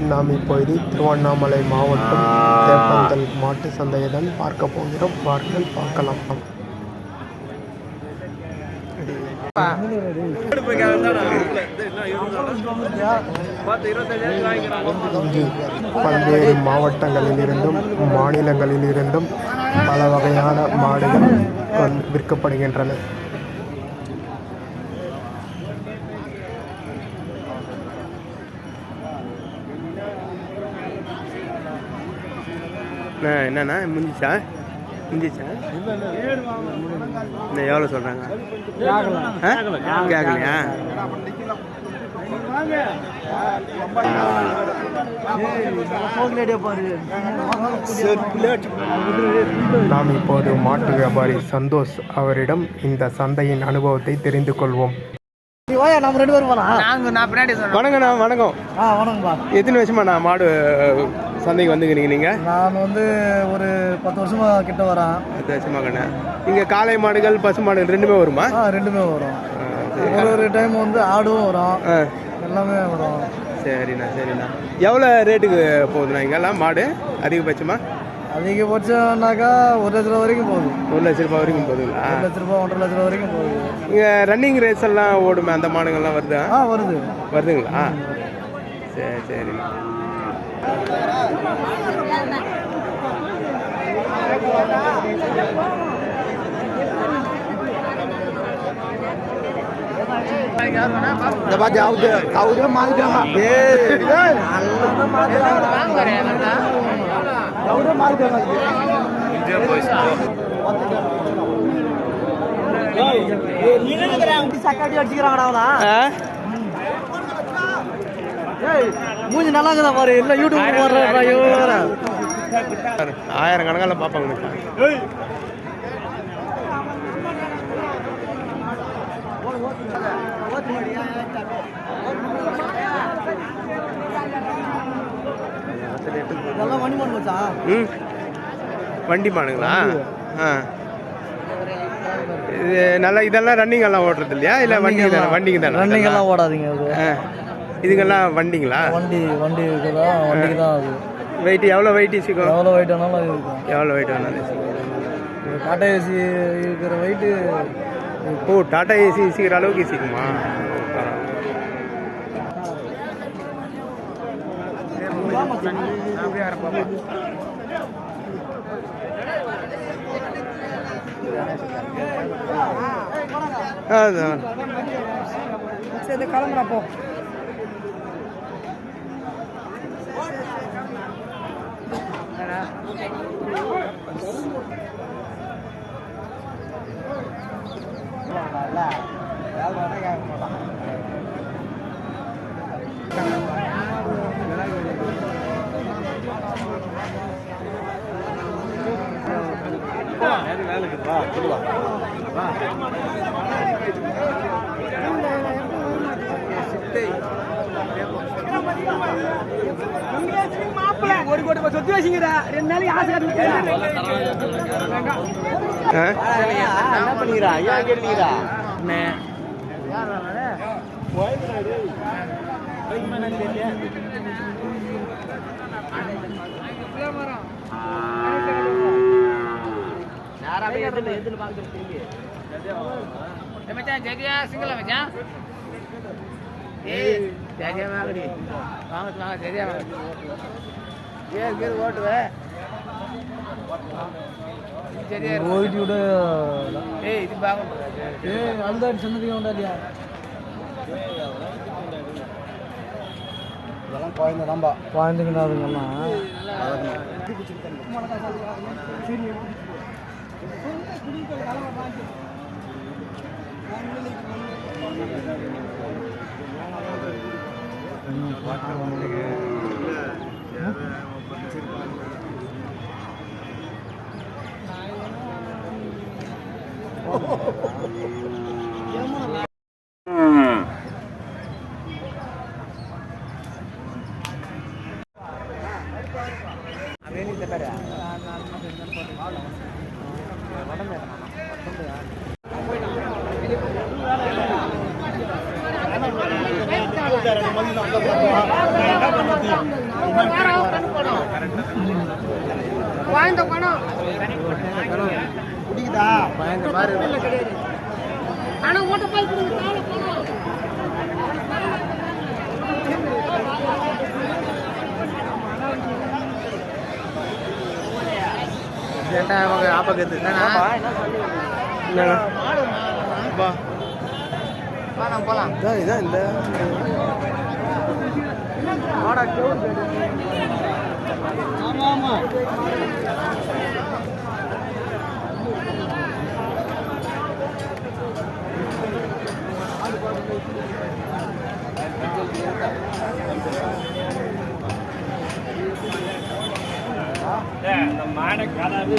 நாம் இப்போது திருவண்ணாமலை மாவட்டம் தேப்பந்தல் மாட்டு சந்தையை தான் பார்க்க போகிறோம். வாருங்கள் பார்க்கலாம். இங்கு பல்வேறு மாவட்டங்களிலிருந்தும் மாநிலங்களிலிருந்தும் பல வகையான மாடுகள் விற்கப்படுகின்றன. என்னண்ணா முடிஞ்சிச்சா இந்த எவ்வளோ சொல்கிறாங்க? கேட்கலையா? நாம் இப்போது மாட்டு வியாபாரி சந்தோஷ் அவரிடம் இந்த சந்தையின் அனுபவத்தை தெரிந்து கொள்வோம். வணக்கண்ணா. வணக்கம். வணக்கம்பா. எத்தனை வருஷமா மாடு சந்தைக்கு வந்துக்கிறீங்க நீங்கள்? நான் ஒரு 10 வருஷமா கிட்ட வரேன். 10 வருஷமா கண்ணா. இங்கே காளை மாடுகள் பசு மாடுகள் ரெண்டுமே வருமா? ரெண்டுமே வரும். ஒரு டைம் ஆடும் வரும், எல்லாமே வரும். சரிண்ணா. எவ்வளோ ரேட்டுக்கு போகுதுண்ணா இங்கெல்லாம் மாடு அதிகபட்சமா? அதிகபட்சம்னாக்கா 1 லட்ச ரூபா வரைக்கும் போகுது. 1 லட்ச ரூபா வரைக்கும் போகுதுங்களா? 1 லட்ச ரூபா 1.5 லட்ச ரூபா வரைக்கும் போகுது. இங்கே ரன்னிங் ரேஸ் எல்லாம் ஓடுமே, அந்த மாடுகள்லாம் வருதா? வருதுங்களா? சரிண்ணா. மூஞ்சி நல்லா இருக்குதா பாரு. இல்லை யூடியூப் 1000 கணக்கால பார்ப்பாங்க. வண்டி மாடுங்களா? இது நல்லா. இதெல்லாம் ரன்னிங் எல்லாம் ஓட்டுறது இல்லையா? இல்லை வண்டிங்க தானே? ரன்னிங் எல்லாம் ஓடாதீங்க. இதுக்கெல்லாம் வண்டிங்களா? வண்டிக்கு தான் அது. வெயிட் எவ்வளோ வெயிட் சிக்கும்? எவ்வளோ வெயிட் வேணாலும் இருக்கும். எவ்வளோ வெயிட் வேணாலும் டாடா ஏசி இருக்கிற வெயிட்டு. டாடா ஏசி சீக்கிர அளவுக்கு சீக்குமா? கிளம்புறப்போ ஒரு கோடி சொத்து வச்சுங்கிற 2 நாளைக்கு ஆசை என்ன பண்ணிக்கிறா? ஏன் கேட்டுக்கிறா? சொன்னதுக்கு உண்டா இல்லையா? இதெல்லாம் குழந்தைங்கண்ணா. அதுங்கெல்லாம் பிடிக்குதா ஆப்பக்கத்து என்னண்ணா வா போலாம் இதான் இந்த ஆமா ஆமா மாட காடாது